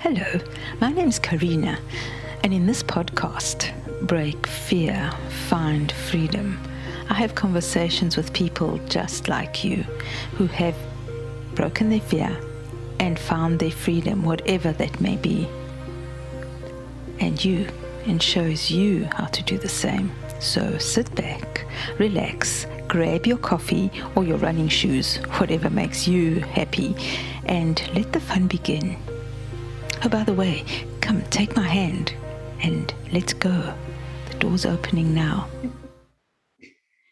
Hello, my name is Carina, and in this podcast, Break Fear, Find Freedom, I have conversations with people just like you who have broken their fear and found their freedom, whatever that may be. And shows you how to do the same. So sit back, relax, grab your coffee or your running shoes, whatever makes you happy, and let the fun begin. Oh, by the way, come take my hand and let's go. The door's opening now.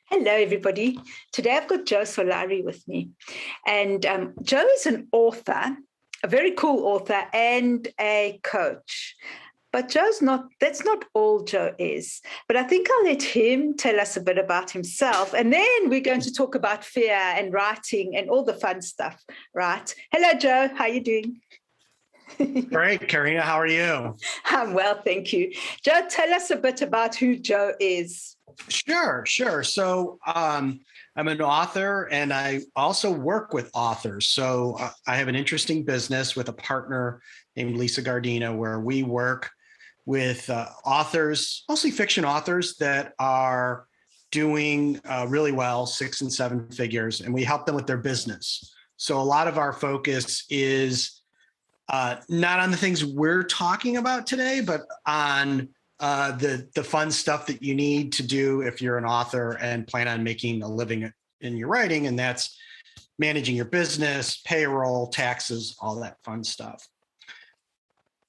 Hello, everybody. Today I've got Joe Solari with me. And Joe is an author, a very cool author, and a coach. But that's not all Joe is. But I think I'll let him tell us a bit about himself. And then we're going to talk about fear and writing and all the fun stuff, right? Hello, Joe. How are you doing? Great, Carina. How are you? I'm well, thank you. Joe, tell us a bit about who Joe is. Sure. So I'm an author and I also work with authors. So I have an interesting business with a partner named Lisa Gardina where we work with authors, mostly fiction authors that are doing really well, 6 and 7 figures, and we help them with their business. So a lot of our focus is not on the things we're talking about today, but on the fun stuff that you need to do if you're an author and plan on making a living in your writing, and that's managing your business, payroll, taxes, all that fun stuff.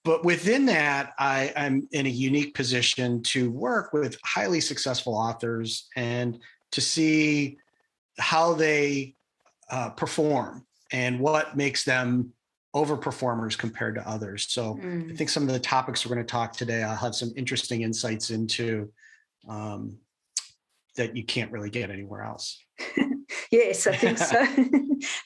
But within that, I'm in a unique position to work with highly successful authors and to see how they perform and what makes them overperformers compared to others. So I think some of the topics we're going to talk today, I'll have some interesting insights into that you can't really get anywhere else. Yes, I think so.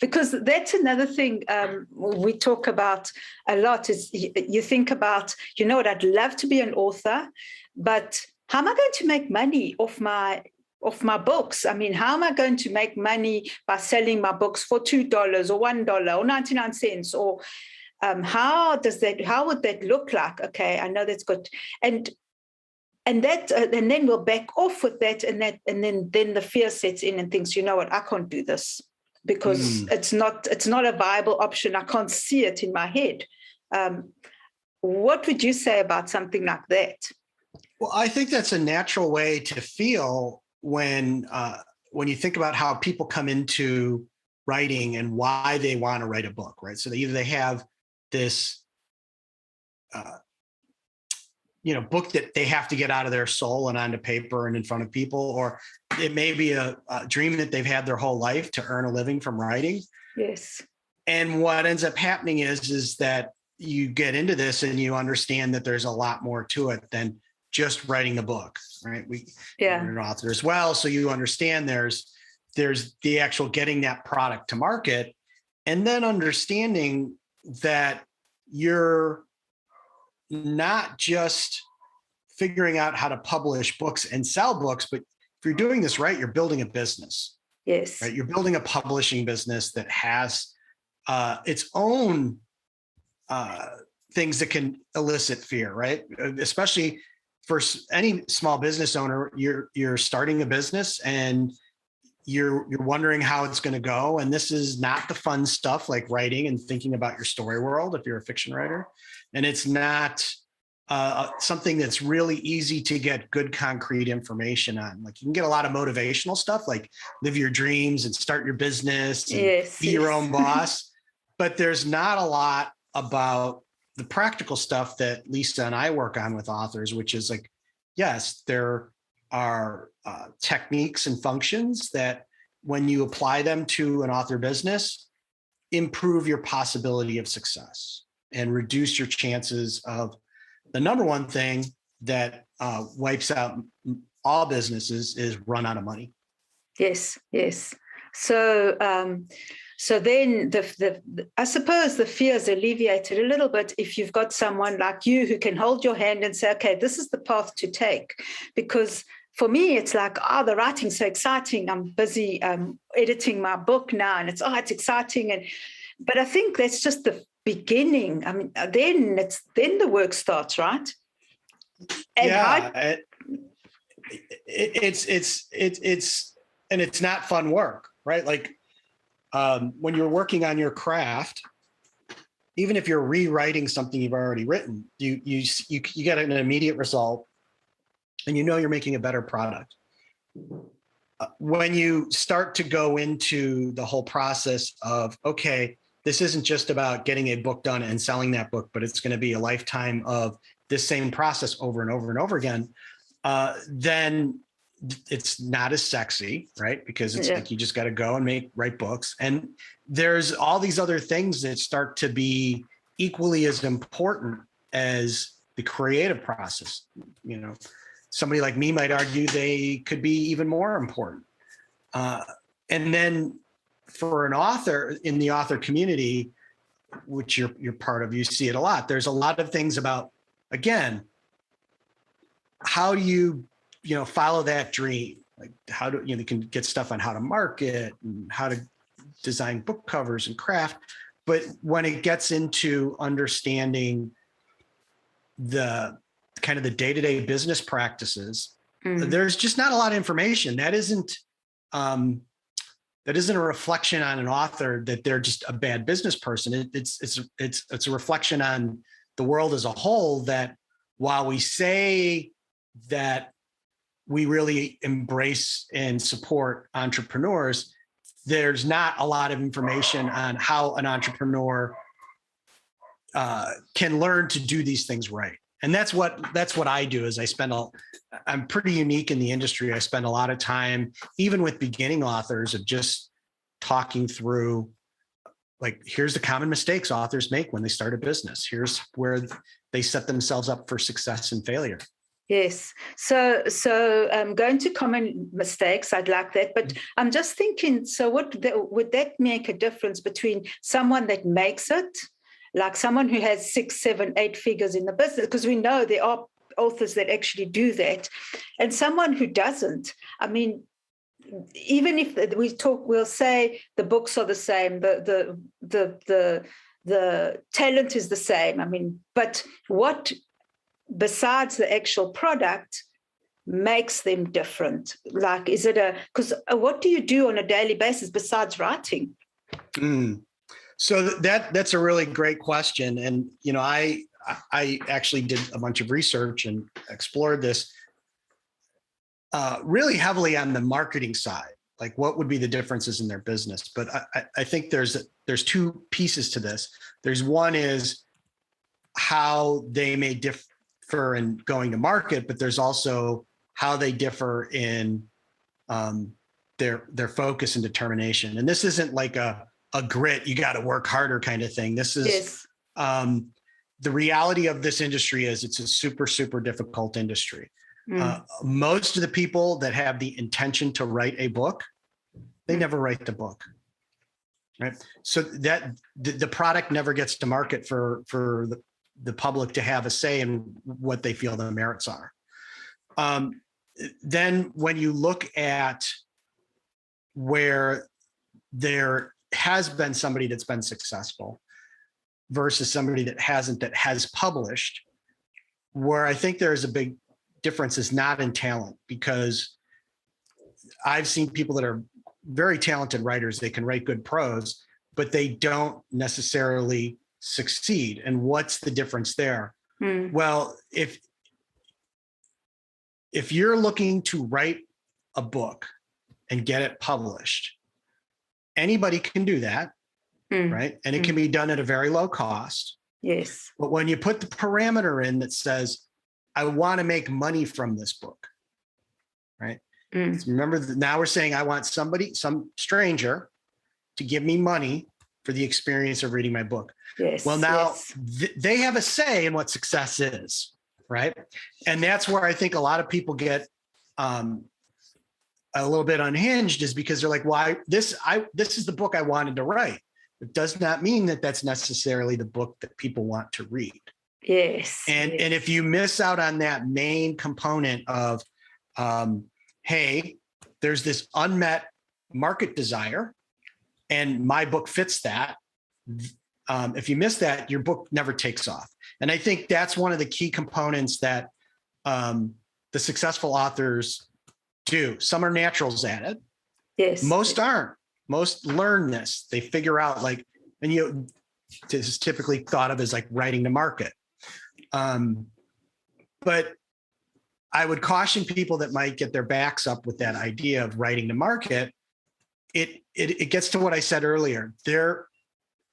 Because that's another thing we talk about a lot is you think about, what, I'd love to be an author, but how am I going to make money off my books? I mean, how am I going to make money by selling my books for $2 or $1 or 99 cents? Or how would that look like? Okay, I know that's good. And then we'll back off with that, and then the fear sets in and thinks, you know what, I can't do this because it's not a viable option. I can't see it in my head. What would you say about something like that? Well, I think that's a natural way to feel when you think about how people come into writing and why they want to write a book, right? So they have this book that they have to get out of their soul and onto paper and in front of people, or it may be a dream that they've had their whole life to earn a living from writing. Yes. And what ends up happening is that you get into this and you understand that there's a lot more to it than just writing a book, right? You're an author as well. So you understand there's the actual getting that product to market, and then understanding that you're not just figuring out how to publish books and sell books, but if you're doing this right, you're building a business. Yes. Right? You're building a publishing business that has its own things that can elicit fear, right? Especially for any small business owner, you're starting a business and you're wondering how it's going to go. And this is not the fun stuff like writing and thinking about your story world if you're a fiction writer. And it's not something that's really easy to get good concrete information on. Like you can get a lot of motivational stuff like live your dreams and start your business and be your own boss. But there's not a lot about the practical stuff that Lisa and I work on with authors, which is like, yes, there are techniques and functions that when you apply them to an author business, improve your possibility of success and reduce your chances of the number one thing that wipes out all businesses is run out of money. Yes. So then I suppose the fear is alleviated a little bit if you've got someone like you who can hold your hand and say, okay, this is the path to take. Because for me, it's like, the writing's so exciting. I'm busy editing my book now and it's exciting. But I think that's just beginning, I mean, then the work starts, right? And it's not fun work, right? Like when you're working on your craft, even if you're rewriting something you've already written, you get an immediate result, and you're making a better product. When you start to go into the whole process of, okay, this isn't just about getting a book done and selling that book, but it's going to be a lifetime of this same process over and over and over again, then it's not as sexy, right? Because it's like you just got to go and write books. And there's all these other things that start to be equally as important as the creative process. Somebody like me might argue they could be even more important. And then for an author in the author community, which you're part of, you see it a lot. There's a lot of things about, again, how do you follow that dream? Like how do you can get stuff on how to market and how to design book covers and craft. But when it gets into understanding the kind of the day-to-day business practices, there's just not a lot of information. That isn't a reflection on an author that they're just a bad business person. It's a reflection on the world as a whole, that while we say that we really embrace and support entrepreneurs, there's not a lot of information on how an entrepreneur can learn to do these things right. And that's what I do. Is I'm pretty unique in the industry. I spend a lot of time, even with beginning authors, of just talking through, like, here's the common mistakes authors make when they start a business. Here's where they set themselves up for success and failure. Yes. So going to common mistakes, I'd like that. But I'm just thinking, so would that make a difference between someone that makes it, like someone who has 6, 7, 8 figures in the business, because we know there are authors that actually do that, and someone who doesn't? I mean, even if we'll say the books are the same, the talent is the same. I mean, but what besides the actual product makes them different? Like, is it because what do you do on a daily basis besides writing? So that's a really great question. And, I actually did a bunch of research and explored this really heavily on the marketing side, like what would be the differences in their business. But I think there's 2 pieces to this. There's one is how they may differ in going to market, but there's also how they differ in their focus and determination. And this isn't like a grit, you got to work harder kind of thing. This is the reality of this industry is it's a super, super difficult industry. Most of the people that have the intention to write a book, they never write the book, right? So that the product never gets to market for the public to have a say in what they feel the merits are. Then when you look at where there has been somebody that's been successful versus somebody that hasn't, that has published, where I think there's a big difference is not in talent, because I've seen people that are very talented writers. They can write good prose, but they don't necessarily succeed. And what's the difference there? Well, if you're looking to write a book and get it published, anybody can do that, right? And it can be done at a very low cost. Yes. But when you put the parameter in that says, I want to make money from this book, right? Remember, now we're saying I want some stranger to give me money for the experience of reading my book. Yes. Well, now they have a say in what success is, right? And that's where I think a lot of people get a little bit unhinged, is because they're like, well, this is the book I wanted to write. It does not mean that that's necessarily the book that people want to read. Yes. And if you miss out on that main component of, hey, there's this unmet market desire, and my book fits that, if you miss that, your book never takes off. And I think that's one of the key components that the successful authors do. Some are naturals at it. Yes. Most aren't. Most learn this. They figure out and this is typically thought of as like writing to market. But I would caution people that might get their backs up with that idea of writing to market. It gets to what I said earlier.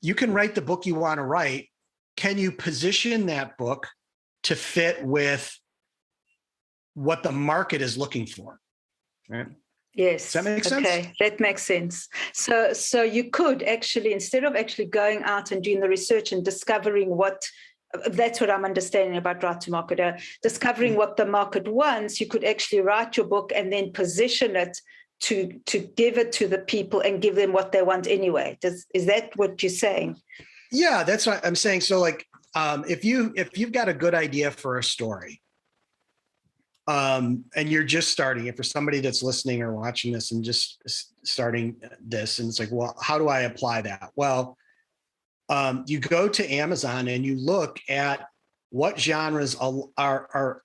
You can write the book you want to write. Can you position that book to fit with what the market is looking for? Right? Yes. Does that make sense? Okay, that makes sense. So you could actually, instead of actually going out and doing the research and discovering that's what I'm understanding about right to market, discovering what the market wants, you could actually write your book and then position it to give it to the people and give them what they want anyway. Is that what you're saying? Yeah, that's what I'm saying. So if you've got a good idea for a story, and you're just starting it, for somebody that's listening or watching this and just starting this, and it's like, well, how do I apply that? Well, you go to Amazon and you look at what genres are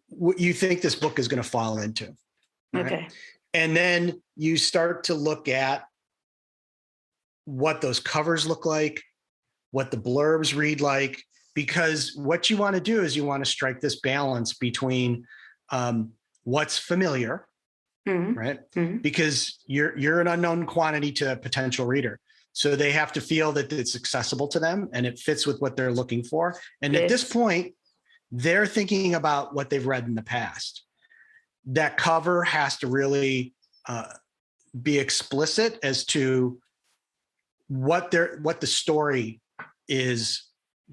what you think this book is going to fall into. Right? Okay. And then you start to look at what those covers look like, what the blurbs read like, because what you want to do is you want to strike this balance between what's familiar, right? Mm-hmm. Because you're an unknown quantity to a potential reader. So they have to feel that it's accessible to them and it fits with what they're looking for. And at this point, they're thinking about what they've read in the past. That cover has to really be explicit as to what the story is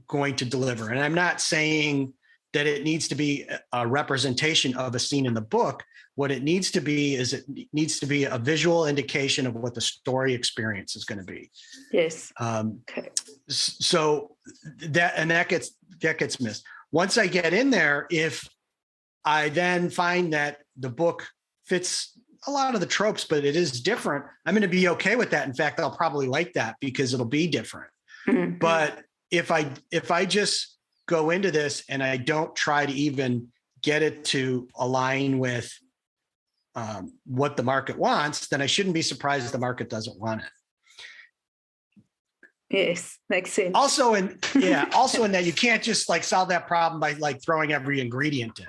going to deliver. And I'm not saying that it needs to be a representation of a scene in the book. What it needs to be is it needs to be a visual indication of what the story experience is going to be. Yes. Okay. So that gets missed. Once I get in there, if I then find that the book fits a lot of the tropes, but it is different, I'm going to be okay with that. In fact, I'll probably like that because it'll be different. Mm-hmm. But if I just go into this and I don't try to even get it to align with what the market wants, then I shouldn't be surprised if the market doesn't want it. Yes, makes sense. Also in that you can't just solve that problem by throwing every ingredient in,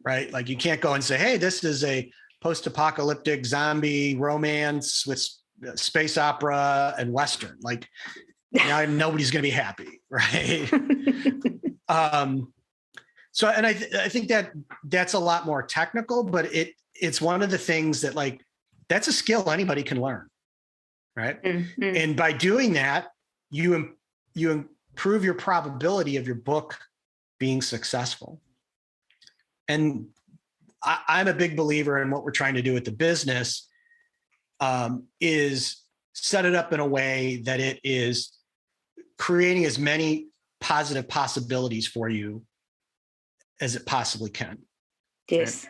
right? Like you can't go and say, hey, this is a post-apocalyptic zombie romance with space opera and Western. Now nobody's going to be happy, right? So, and I think that's a lot more technical, but it's one of the things that that's a skill anybody can learn, right? Mm-hmm. And by doing that, you improve your probability of your book being successful. And I'm a big believer in what we're trying to do with the business is set it up in a way that it is creating as many positive possibilities for you as it possibly can. Yes.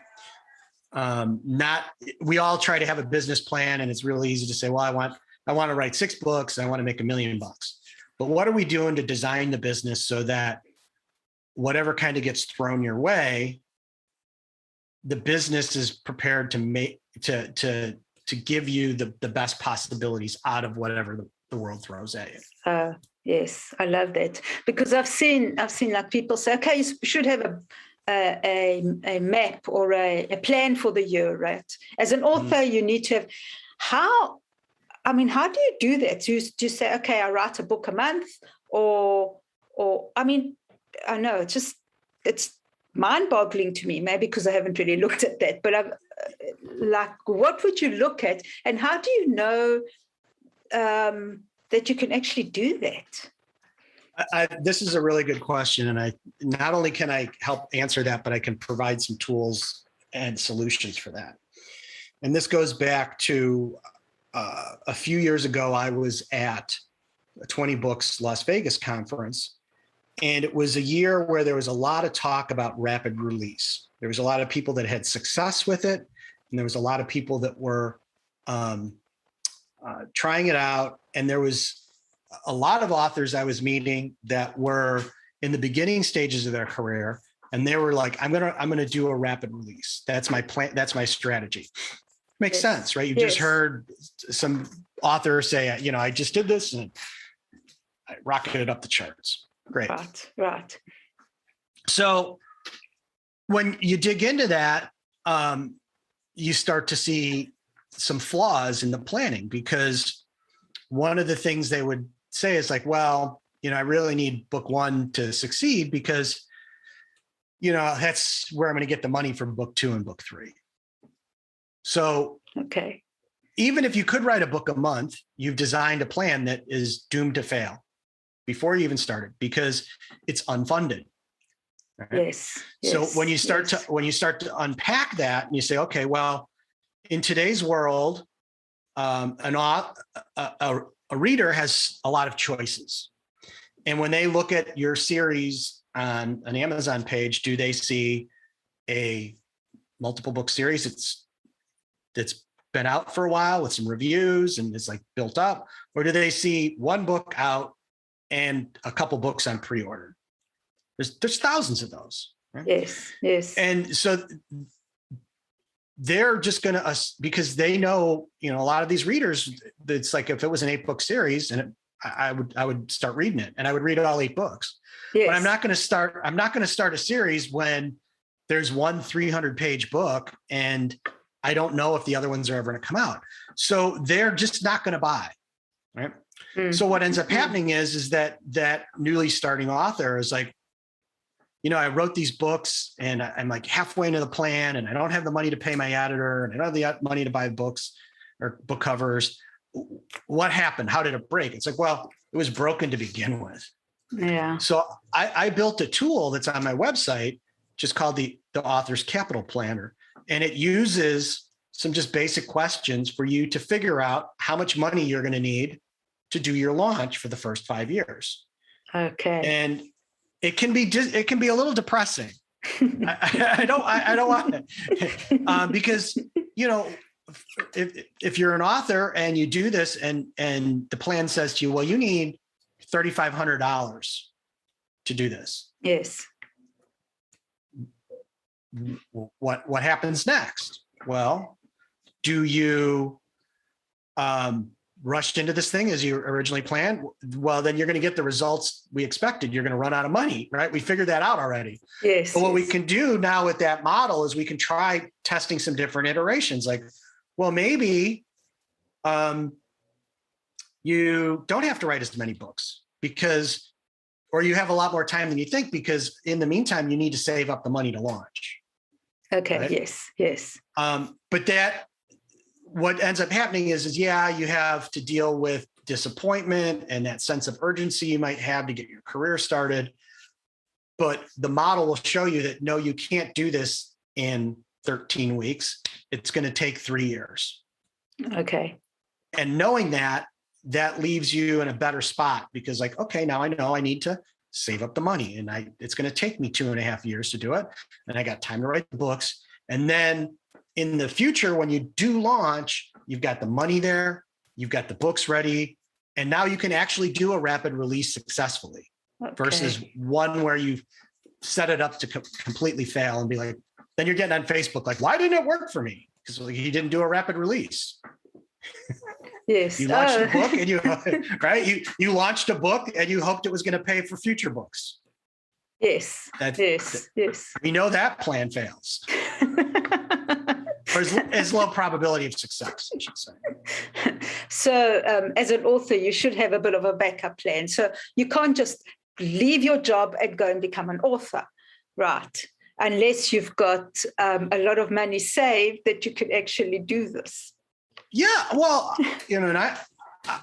Right? We all try to have a business plan, and it's really easy to say, well, I want to write 6 books. And I want to make $1 million. But what are we doing to design the business so that whatever kind of gets thrown your way, the business is prepared to give you the best possibilities out of whatever the world throws at you. Yes, I love that, because I've seen people say, okay, you should have a map or a plan for the year, right? As an author, you need to have how do you do that? Do you say, okay, I write a book a month, or I know it's mind-boggling to me, maybe because I haven't really looked at that, but what would you look at, and how do you know that you can actually do that? This is a really good question. And not only can I help answer that, but I can provide some tools and solutions for that. And this goes back to a few years ago, I was at a 20 Books Las Vegas conference. And it was a year where there was a lot of talk about rapid release. There was a lot of people that had success with it. And there was a lot of people that were trying it out. And there was a lot of authors I was meeting that were in the beginning stages of their career, and they were like, I'm gonna do a rapid release. That's my plan. That's my strategy. Makes sense, right? You just heard some author say, I just did this and I rocketed up the charts. Great. Right. So when you dig into that, you start to see some flaws in the planning, because one of the things they would say is like, well, I really need book one to succeed because, that's where I'm going to get the money from book two and book three. So even if you could write a book a month, you've designed a plan that is doomed to fail before you even started because it's unfunded. Right? Yes. So when you start to unpack that and you say, okay, well, in today's world, a reader has a lot of choices. And when they look at your series on an Amazon page, do they see a multiple book series that's been out for a while with some reviews and it's like built up? Or do they see one book out and a couple books on pre-order? There's thousands of those. Right? Yes. And so they're just going to, because they know, a lot of these readers, it's like if it was an 8-book series and I would start reading it and I would read all 8 books. But I'm not going to start a series when there's one 300-page book and I don't know if the other ones are ever going to come out. So they're just not going to buy. Right. Mm-hmm. So what ends up happening is that newly starting author is like, I wrote these books and I'm like halfway into the plan and I don't have the money to pay my editor and I don't have the money to buy books or book covers. What happened? How did it break? It's like, well, it was broken to begin with. Yeah. So I built a tool that's on my website, just called the Author's Capital Planner. And it uses some just basic questions for you to figure out how much money you're going to need to do your launch for the first 5 years. Okay. And it can be a little depressing. I don't want it because if you're an author and you do this and the plan says to you, well, you need $3,500 to do this. Yes. What happens next? Well, do you rushed into this thing as you originally planned? Well, then you're going to get the results we expected. You're going to run out of money, right? We figured that out already. Yes. So what we can do now with that model is we can try testing some different iterations. Like, well, maybe you don't have to write as many books or you have a lot more time than you think, because in the meantime, you need to save up the money to launch. Okay. Right? Yes. But what ends up happening is you have to deal with disappointment and that sense of urgency you might have to get your career started. But the model will show you that, no, you can't do this in 13 weeks. It's going to take 3 years. Okay. And knowing that leaves you in a better spot, because like, okay, now I know I need to save up the money and it's going to take me 2.5 years to do it. And I got time to write the books. And then in the future, when you do launch, you've got the money there, you've got the books ready, and now you can actually do a rapid release successfully versus one where you've set it up to completely fail and be like, then you're getting on Facebook like, why didn't it work for me? Because he didn't do a rapid release. Yes. You launched a book and you launched a book and you hoped it was going to pay for future books. Yes. Yes. We know that plan fails. Or as low probability of success, I should say. So as an author, you should have a bit of a backup plan. So you can't just leave your job and go and become an author, right? Unless you've got a lot of money saved that you could actually do this. Yeah, well, and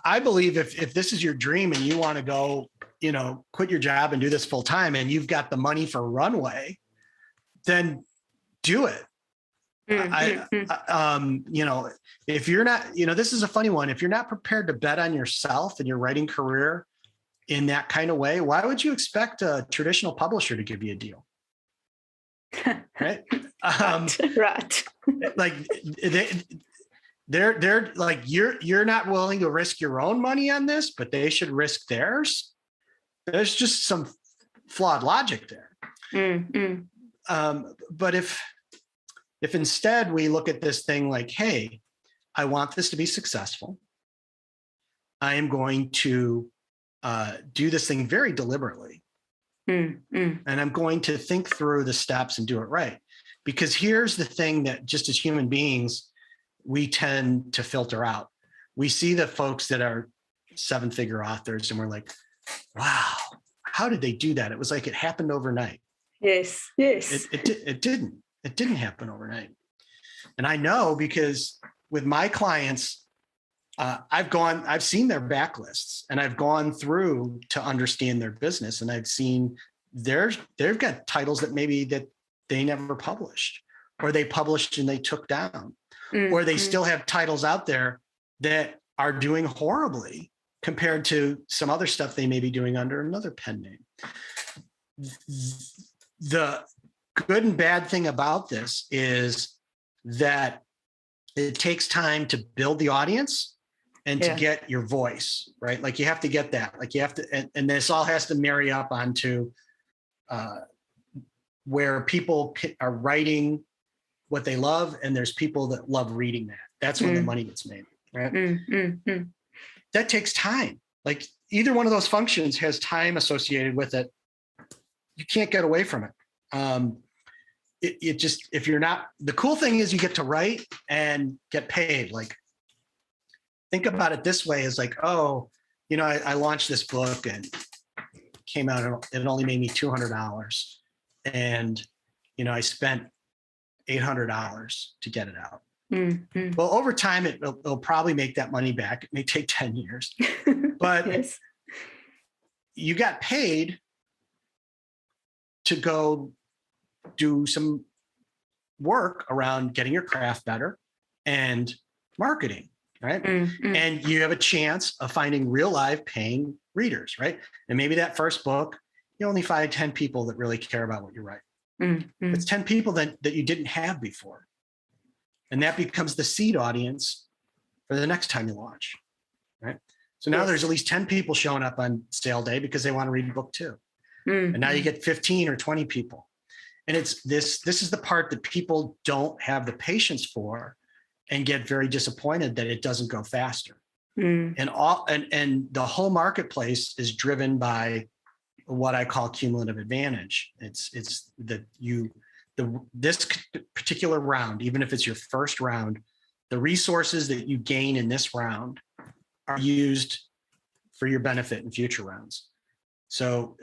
I believe if this is your dream and you want to go, quit your job and do this full time and you've got the money for runway, then do it. If you're not, this is a funny one. If you're not prepared to bet on yourself and your writing career in that kind of way, why would you expect a traditional publisher to give you a deal? Right. Right. Like they're like, you're not willing to risk your own money on this, but they should risk theirs. There's just some flawed logic there. But if instead we look at this thing like, hey, I want this to be successful, I am going to do this thing very deliberately. And I'm going to think through the steps and do it right. Because here's the thing that just as human beings, we tend to filter out. We see the folks that are 7-figure authors and we're like, wow, how did they do that? It was like it happened overnight. Yes. It didn't happen overnight. And I know because with my clients, I've seen their backlists and I've gone through to understand their business, and I've seen they've got titles that maybe that they never published, or they published and they took down, or they still have titles out there that are doing horribly compared to some other stuff they may be doing under another pen name. The good and bad thing about this is that it takes time to build the audience and to get your voice, right? Like you have to get that, like you have to, and this all has to marry up onto where people are writing what they love, and there's people that love reading that. That's when the money gets made, right? That takes time. Like either one of those functions has time associated with it. You can't get away from it. It just, if you're not, the cool thing is you get to write and get paid. Like, think about it this way, is like, oh, you know, I launched this book and came out, it only made me $200. And, you know, I spent $800 to get it out. Well, over time, it'll probably make that money back. It may take 10 years, but you got paid to go do some work around getting your craft better and marketing, right? And you have a chance of finding real live paying readers, right? And maybe that first book, you only find 10 people that really care about what you write. It's 10 people that you didn't have before. And that becomes the seed audience for the next time you launch, right? So now there's at least 10 people showing up on sale day because they want to read book 2. And now you get 15 or 20 people. And it's this is the part that people don't have the patience for and get very disappointed that it doesn't go faster. And the whole marketplace is driven by what I call cumulative advantage. It's that this particular round, even if it's your first round, the resources that you gain in this round are used for your benefit in future rounds. So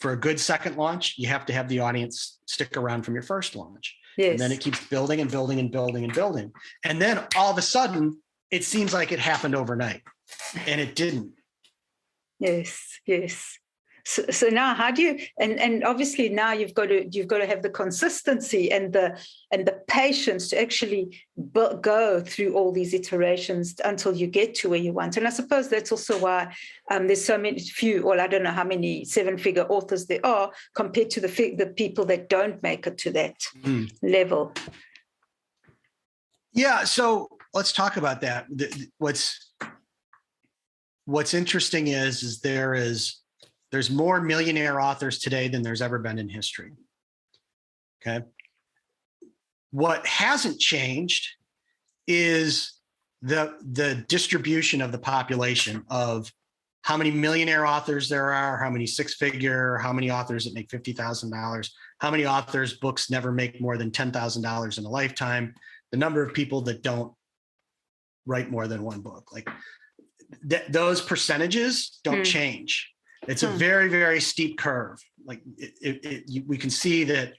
for a good second launch, you have to have the audience stick around from your first launch. And then it keeps building and building and building and building. And then all of a sudden, it seems like it happened overnight, and it didn't. Yes. So now, how do you? And obviously now you've got to have the consistency and the patience to actually go through all these iterations until you get to where you want. And I suppose that's also why there's so few, or I don't know how many 7-figure authors there are compared to the people that don't make it to that level. Yeah. So let's talk about that. What's interesting is there's more millionaire authors today than there's ever been in history. Okay. What hasn't changed is the distribution of the population of how many millionaire authors there are, how many 6-figure, how many authors that make $50,000, how many authors books never make more than $10,000 in a lifetime, the number of people that don't write more than one book. Like those percentages don't change. It's a very, very steep curve. Like we can see that,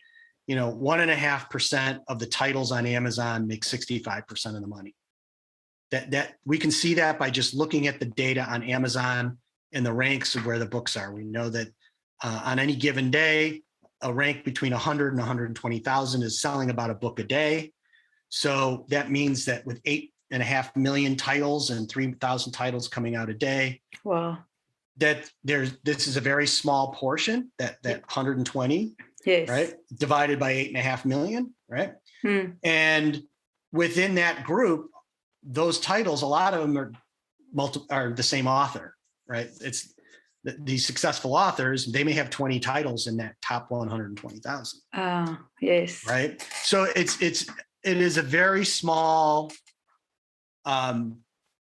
1.5% of the titles on Amazon make 65% of the money. That we can see that by just looking at the data on Amazon and the ranks of where the books are. We know that on any given day, a rank between 100 and 120,000 is selling about a book a day. So that means that with 8.5 million titles and 3,000 titles coming out a day, wow, that this is a very small portion, that 120, right, divided by 8.5 million, right? And within that group, those titles, a lot of them are the same author, right? It's these successful authors, they may have 20 titles in that top 120,000. Yes. Right. So it is a very small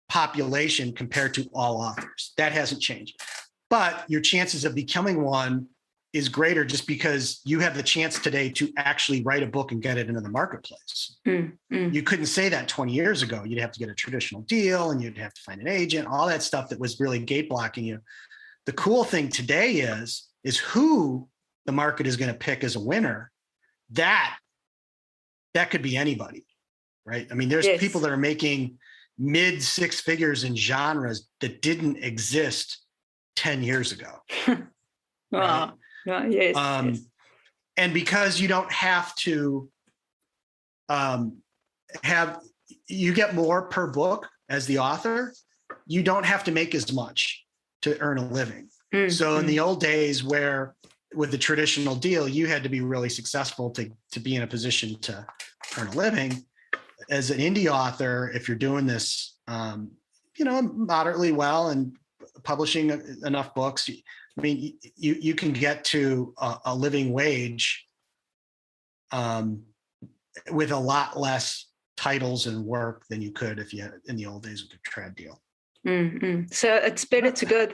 population compared to all authors. That hasn't changed. But your chances of becoming one is greater just because you have the chance today to actually write a book and get it into the marketplace. You couldn't say that 20 years ago. You'd have to get a traditional deal and you'd have to find an agent, all that stuff that was really gate blocking you. The cool thing today is who the market is going to pick as a winner. That could be anybody, right? I mean, there's people that are making mid six figures in genres that didn't exist 10 years ago. Wow. Right? Yes. And because you don't have to you get more per book as the author, you don't have to make as much to earn a living. So in the old days where with the traditional deal, you had to be really successful to be in a position to earn a living. As an indie author, if you're doing this, moderately well and publishing enough books, I mean, you can get to a living wage with a lot less titles and work than you could if you had in the old days with the trad deal. So it's better to go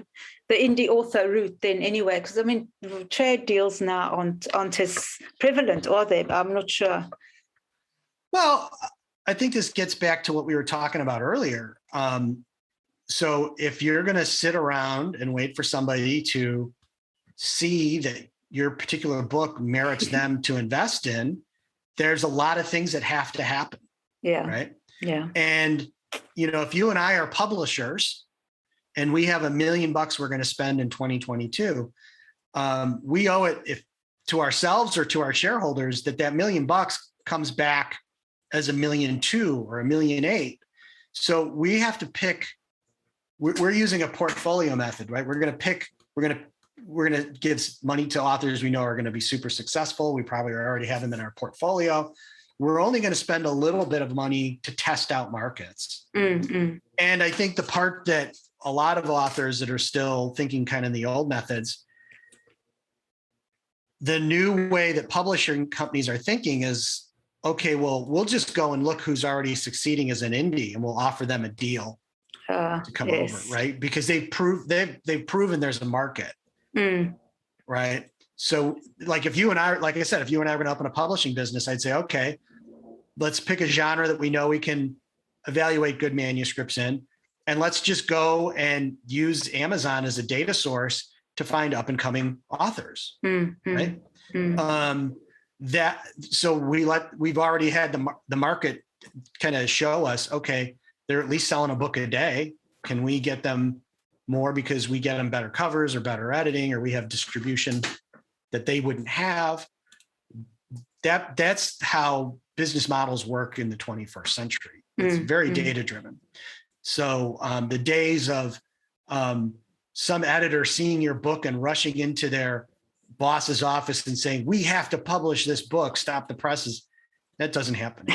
the indie author route then anyway, because I mean, trade deals now aren't as prevalent, are they? I'm not sure. Well, I think this gets back to what we were talking about earlier. So if you're going to sit around and wait for somebody to see that your particular book merits them to invest in, there's a lot of things that have to happen. Yeah. Right. Yeah. And if you and I are publishers and we have $1 million we're going to spend in 2022, we owe it to ourselves or to our shareholders that $1 million comes back as $1.2 million or $1.8 million. So we have to pick. We're using a portfolio method, right? We're going to give money to authors we know are going to be super successful. We probably already have them in our portfolio. We're only going to spend a little bit of money to test out markets. And I think the part that a lot of authors that are still thinking kind of in the old methods, the new way that publishing companies are thinking is, okay, well, we'll just go and look who's already succeeding as an indie and we'll offer them a deal to come over, right? Because they've proven there's a market, right? So like if you and I, like I said, if you and I were going to open a publishing business, I'd say, okay, let's pick a genre that we know we can evaluate good manuscripts in. And let's just go and use Amazon as a data source to find up and coming authors, right? So we've already had the market kind of show us, okay, they're at least selling a book a day. Can we get them more because we get them better covers or better editing, or we have distribution that they wouldn't have? That's how business models work in the 21st century. It's very data driven. So the days of some editor seeing your book and rushing into their boss's office and saying, we have to publish this book, stop the presses, that doesn't happen.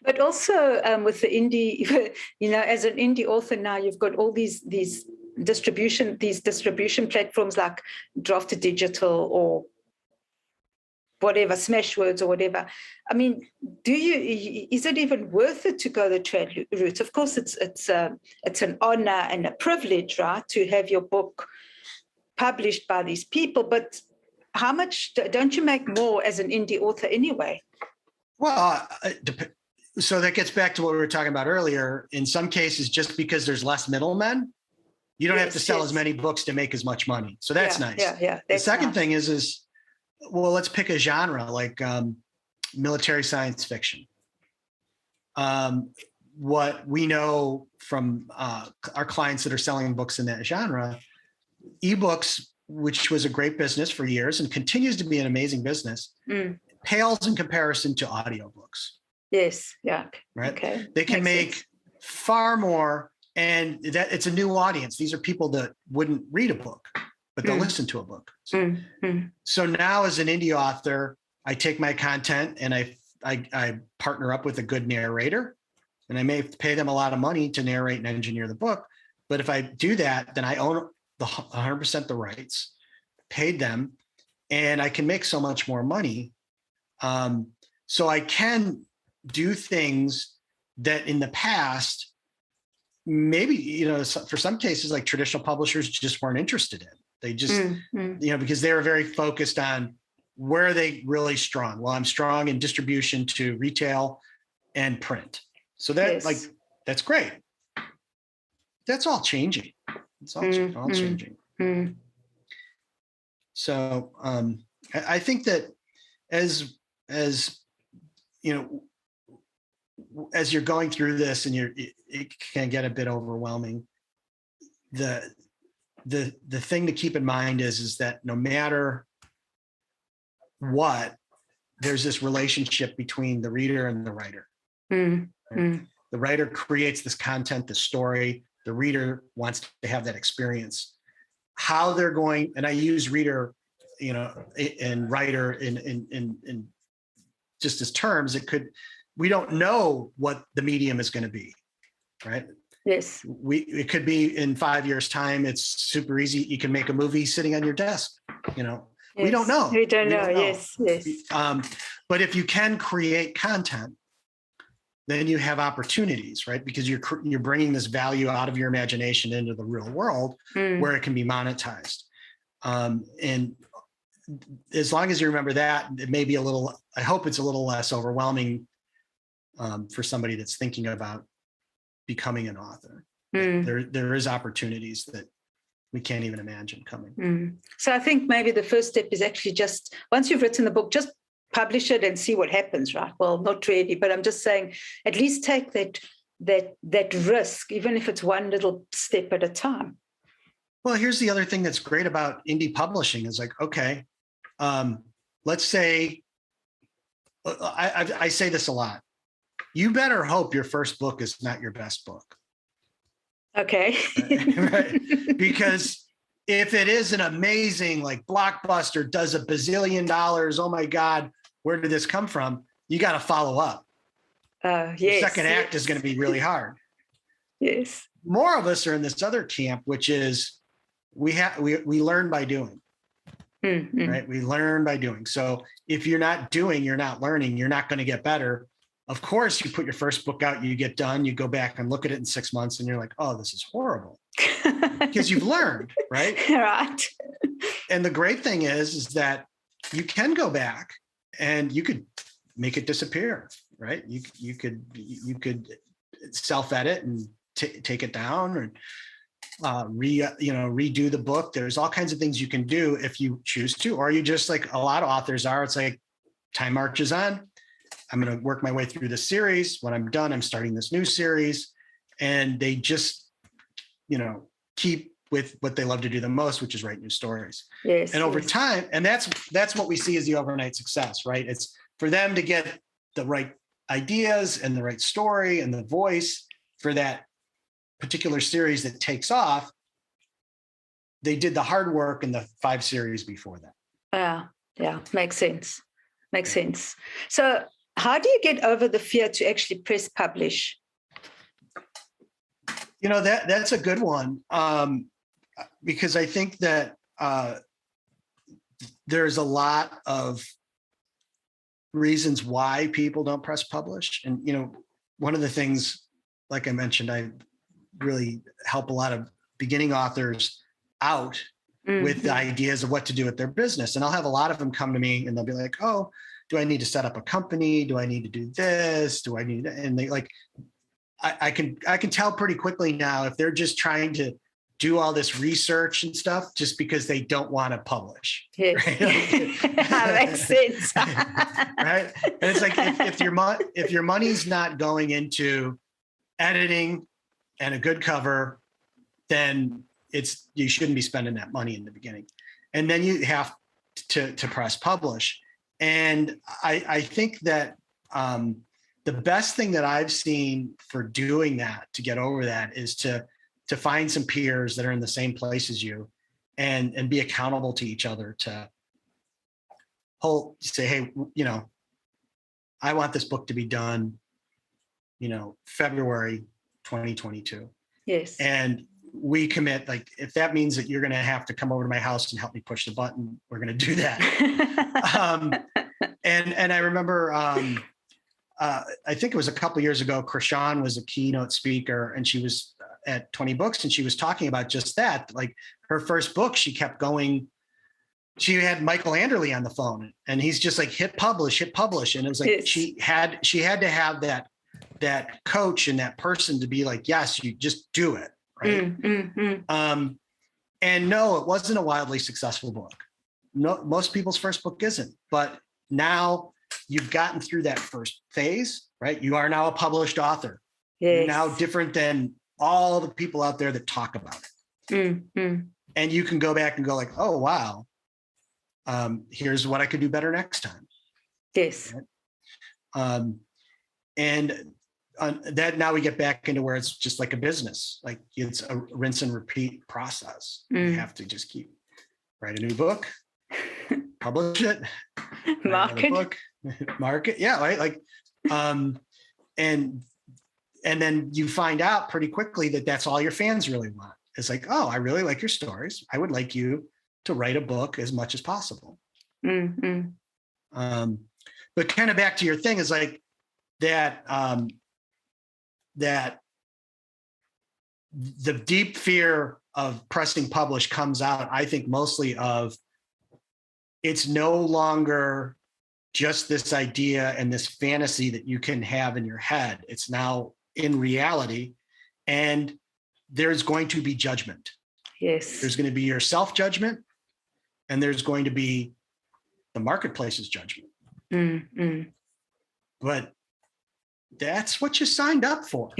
But also with the indie, as an indie author now, you've got all these distribution platforms like Drafted Digital or whatever, Smashwords or whatever. I mean, is it even worth it to go the trade route? Of course, it's an honor and a privilege, right, to have your book published by these people. But how much don't you make more as an indie author anyway? Well, so that gets back to what we were talking about earlier. In some cases, just because there's less middlemen, you don't have to sell as many books to make as much money. So that's nice. Yeah. The second thing is, well, let's pick a genre like military science fiction. What we know from our clients that are selling books in that genre, ebooks, which was a great business for years and continues to be an amazing business, pales in comparison to audiobooks. Yes. Yeah. Right. Okay. They can make far more, and that it's a new audience. These are people that wouldn't read a book, but they'll listen to a book. So now as an indie author, I take my content and I partner up with a good narrator and I may pay them a lot of money to narrate and engineer the book. But if I do that, then I own the 100% the rights, paid them, and I can make so much more money. So I can do things that in the past, maybe, for some cases, like traditional publishers just weren't interested in. They just, because they were very focused on where are they really strong? Well, I'm strong in distribution to retail and print. So that's great. That's all changing. It's all changing. So I think that as you're going through this and it can get a bit overwhelming. The thing to keep in mind is that no matter what, there's this relationship between the reader and the writer. Right? The writer creates this content, the story. The reader wants to have that experience. How they're going, and I use reader, and writer in just as terms. We don't know what the medium is going to be, right? Yes. It could be in 5 years' time. It's super easy. You can make a movie sitting on your desk. Yes. We don't know. We don't know. Yes. But if you can create content, then you have opportunities, right? Because you're bringing this value out of your imagination into the real world where it can be monetized. And as long as you remember that, it may be I hope it's a little less overwhelming for somebody that's thinking about becoming an author. There is opportunities that we can't even imagine coming. So I think maybe the first step is actually just, once you've written the book, just publish it and see what happens, right? Well, not really, but I'm just saying, at least take that risk, even if it's one little step at a time. Well, here's the other thing that's great about indie publishing is like, okay, let's say, I say this a lot. You better hope your first book is not your best book. Okay. Right? Because if it is an amazing, like blockbuster, does $1 bazillion, oh my God, where did this come from? You got to follow up. Yes. The second act is going to be really hard. Yes. More of us are in this other camp, which is we learn by doing. Right? We learn by doing. So if you're not doing, you're not learning, you're not going to get better. Of course, you put your first book out, you get done, you go back and look at it in 6 months and you're like, oh, this is horrible. Because you've learned, right? Right. And the great thing is that you can go back and you could make it disappear, right? You could self-edit and take it down and redo the book. There's all kinds of things you can do if you choose to, or you just, like a lot of authors are, it's like time marches on. I'm going to work my way through this series. When I'm done, I'm starting this new series. And they just, keep with what they love to do the most, which is write new stories. Yes. And over time, and that's what we see as the overnight success, right? It's for them to get the right ideas and the right story and the voice for that particular series that takes off. They did the hard work in the 5 series before that. Yeah. Makes sense. So how do you get over the fear to actually press publish? That's a good one. Because I think that there's a lot of reasons why people don't press publish. And, one of the things, like I mentioned, I really help a lot of beginning authors out with the ideas of what to do with their business. And I'll have a lot of them come to me and they'll be like, oh, do I need to set up a company? Do I need to do this? Do I need to? And they like, I can tell pretty quickly now if they're just trying to do all this research and stuff just because they don't want to publish. Yes. Right? That makes sense. Right. And it's like, if your money's not going into editing and a good cover, then you shouldn't be spending that money in the beginning. And then you have to press publish. And I think that the best thing that I've seen for doing that, to get over that, is to find some peers that are in the same place as you and be accountable to each other, to say, hey, I want this book to be done. February 2022. Yes. And we commit, like, if that means that you're going to have to come over to my house and help me push the button, we're going to do that. And I remember, I think it was a couple of years ago, Krishan was a keynote speaker, and she was at 20 Books, and she was talking about just that. Like, her first book, she kept going. She had Michael Anderle on the phone, and he's just like, hit publish. And it was like, Yes. she had to have that coach and that person to be like, yes, you just do it. Right. And no, it wasn't a wildly successful book. No, most people's first book isn't, but now you've gotten through that first phase, right? You are now a published author. Yes. You're now different than all the people out there that talk about it. And you can go back and go like, oh, wow. Here's what I could do better next time. Yes. Right? And that now we get back into where it's just like a business, like it's a rinse and repeat process. You have to just write a new book, publish it, market. Yeah. Right. Like, and then you find out pretty quickly that that's all your fans really want. It's like, oh, I really like your stories. I would like you to write a book as much as possible. But kind of back to your thing is like that the deep fear of pressing publish comes out, I think, mostly of it's no longer just this idea and this fantasy that you can have in your head. It's now in reality, and there's going to be judgment. Yes. There's going to be your self-judgment, and there's going to be the marketplace's judgment. But that's what you signed up for.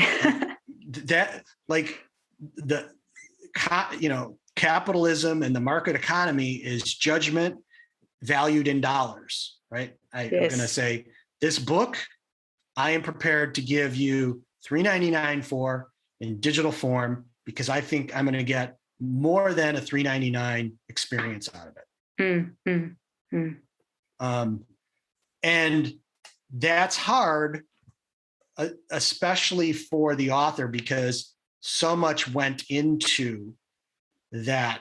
Capitalism and the market economy is judgment valued in dollars, right? I'm going to say, this book, I am prepared to give you $3.99 for in digital form, because I think I'm going to get more than a $3.99 experience out of it. And that's hard, especially for the author, because so much went into that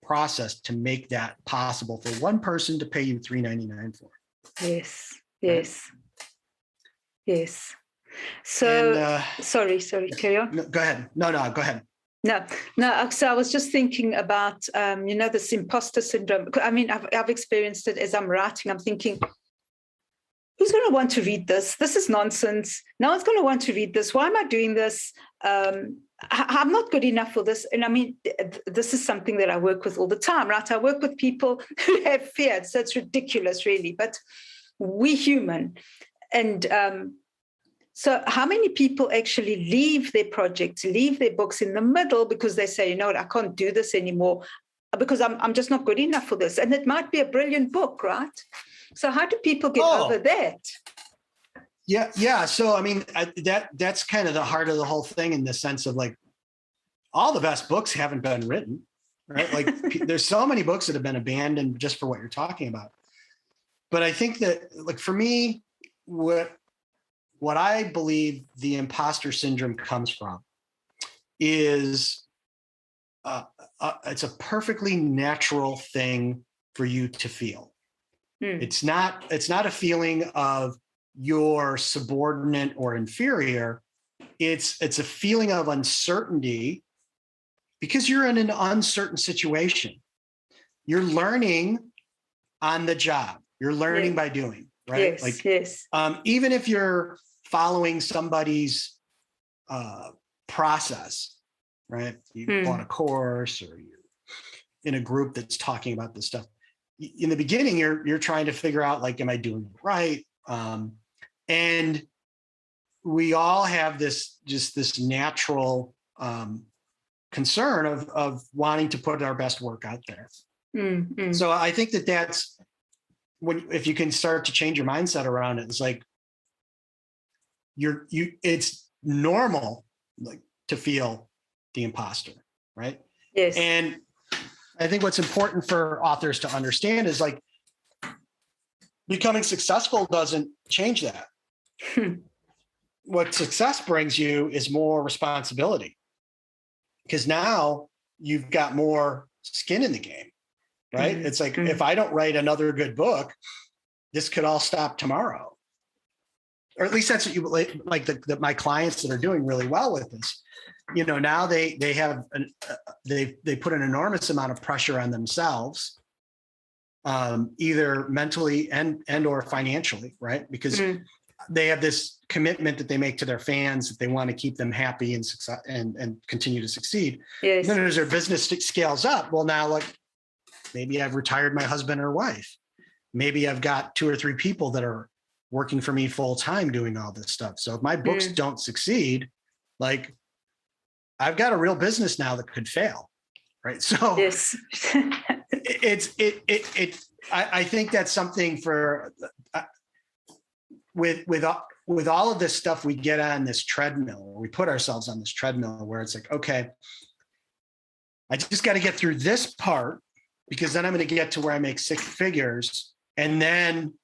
process to make that possible for one person to pay you $3.99 for. Yes. So, sorry, carry on. No, go ahead. No, go ahead. No. So I was just thinking about, this imposter syndrome. I mean, I've experienced it as I'm writing. I'm thinking, who's going to want to read this? This is nonsense. No one's going to want to read this. Why am I doing this? I'm not good enough for this. And I mean, this is something that I work with all the time, right? I work with people who have fear. So it's ridiculous, really. But we're human. And so how many people actually leave their projects, leave their books in the middle because they say, you know what, I can't do this anymore because I'm just not good enough for this. And it might be a brilliant book, right? So how do people get over that? Yeah. So, I mean, that's kind of the heart of the whole thing, in the sense of like, all the best books haven't been written, right? Like there's so many books that have been abandoned just for what you're talking about. But I think that, like, for me, what I believe the imposter syndrome comes from is it's a perfectly natural thing for you to feel. It's not a feeling of you're subordinate or inferior. It's a feeling of uncertainty because you're in an uncertain situation. You're learning on the job. You're learning by doing, right? Even if you're following somebody's process, right? You bought a course, or you're in a group that's talking about this stuff. In the beginning, you're trying to figure out, like, am I doing it right? And we all have this natural concern of wanting to put our best work out there. So I think that's if you can start to change your mindset around it, it's like it's normal, like, to feel the imposter, right? Yes. And I think what's important for authors to understand is, like, becoming successful doesn't change that. what success brings you is more responsibility, because now you've got more skin in the game, right? Mm-hmm. It's like, if I don't write another good book, this could all stop tomorrow. Or at least that's what you like my clients that are doing really well with this. You know, now they have they put an enormous amount of pressure on themselves, either mentally and or financially, right? Because they have this commitment that they make to their fans that they want to keep them happy and success and continue to succeed. Yes. And then as their business scales up, well, now like maybe I've retired my husband or wife. Maybe I've got 2 or 3 people that are working for me full time doing all this stuff. So if my books don't succeed, like I've got a real business now that could fail, right? So yes. I think that's something for with all of this stuff we get on this treadmill, or we put ourselves on this treadmill where it's like, okay, I just got to get through this part, because then I'm going to get to where I make 6 figures, and then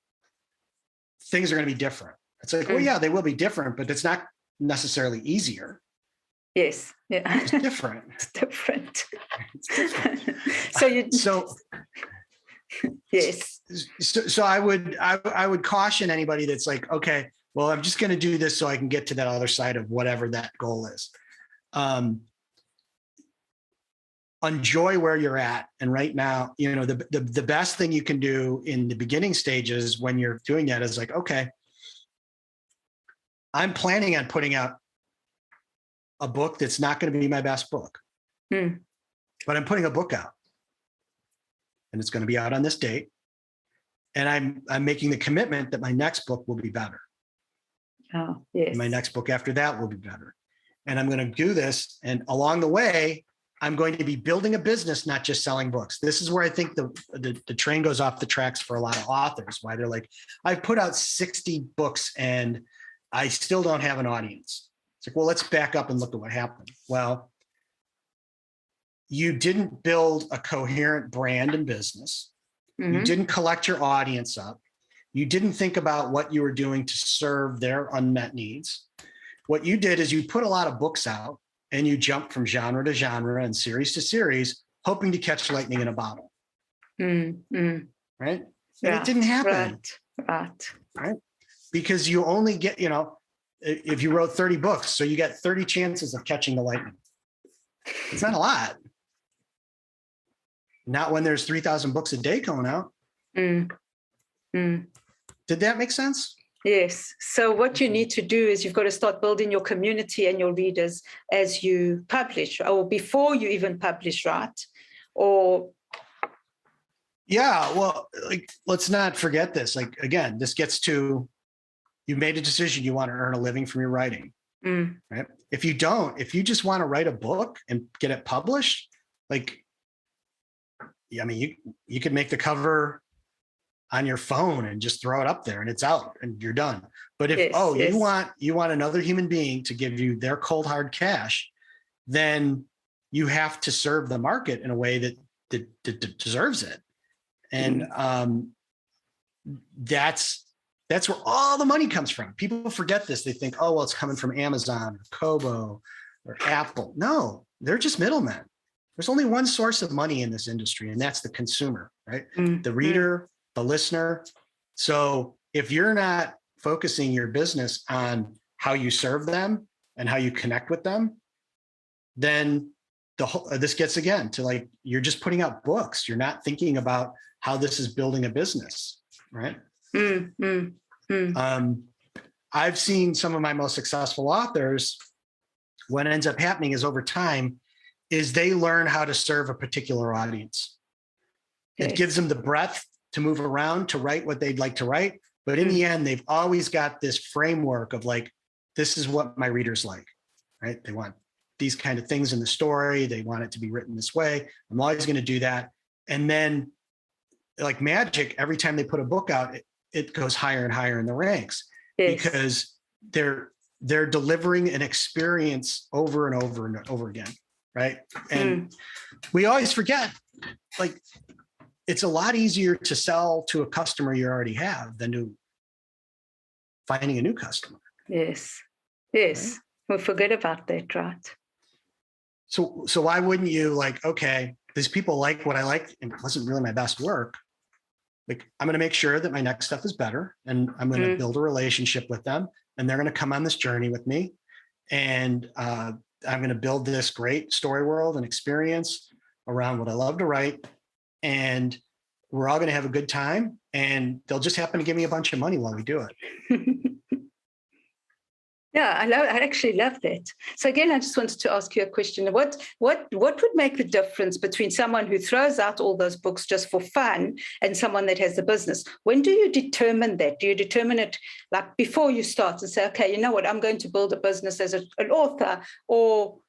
things are going to be different. It's like, well, yeah, they will be different, but it's not necessarily easier. Yes. Yeah. It's different. It's different. It's different. Yes. So I would caution anybody that's like, okay, well, I'm just going to do this so I can get to that other side of whatever that goal is. Enjoy where you're at. And right now, you know, the best thing you can do in the beginning stages when you're doing that is like, okay, I'm planning on putting out a book that's not going to be my best book, but I'm putting a book out, and it's going to be out on this date. And I'm making the commitment that my next book will be better. Oh, yes. And my next book after that will be better. And I'm going to do this. And along the way, I'm going to be building a business, not just selling books. This is where I think the train goes off the tracks for a lot of authors, why they're like, I've put out 60 books and I still don't have an audience. It's like, well, let's back up and look at what happened. Well, you didn't build a coherent brand and business. You didn't collect your audience up. You didn't think about what you were doing to serve their unmet needs. What you did is you put a lot of books out, and you jump from genre to genre and series to series, hoping to catch lightning in a bottle. Right? And it didn't happen. Right? Because you only get, you know, if you wrote 30 books, so you get 30 chances of catching the lightning. It's not a lot. Not when there's 3,000 books a day going out. Did that make sense? Yes. So what you need to do is you've got to start building your community and your readers as you publish, or before you even publish, right? Or yeah, well, like, let's not forget this. Like, again, this gets to, you made a decision, you want to earn a living from your writing, right? If you just want to write a book and get it published, like, I mean, you could make the cover on your phone and just throw it up there and it's out and you're done. But if, you want another human being to give you their cold hard cash, then you have to serve the market in a way that deserves it. And that's where all the money comes from. People forget this. They think, oh, well, it's coming from Amazon or Kobo or Apple. No, they're just middlemen. There's only one source of money in this industry, and that's the consumer, right? The reader, the listener. So if you're not focusing your business on how you serve them and how you connect with them, then this gets again to like, you're just putting out books. You're not thinking about how this is building a business, right? I've seen some of my most successful authors, what ends up happening is over time is they learn how to serve a particular audience. It gives them the breadth to move around, to write what they'd like to write. But in the end, they've always got this framework of like, this is what my readers like, right? They want these kind of things in the story. They want it to be written this way. I'm always going to do that. And then like magic, every time they put a book out, it goes higher and higher in the ranks because they're delivering an experience over and over and over again. Right. And we always forget, like, it's a lot easier to sell to a customer you already have than to finding a new customer. Yes. Yes. Right? We'll forget about that, right? So why wouldn't you like, okay, these people like what I like, and it wasn't really my best work. Like, I'm going to make sure that my next stuff is better, and I'm going to build a relationship with them, and they're going to come on this journey with me. And I'm going to build this great story world and experience around what I love to write. And we're all going to have a good time, and they'll just happen to give me a bunch of money while we do it. Yeah, I actually love that. So again, I just wanted to ask you a question. What would make the difference between someone who throws out all those books just for fun and someone that has a business? When do you determine that? Do you determine it like before you start and say, okay, you know what, I'm going to build a business as an author, or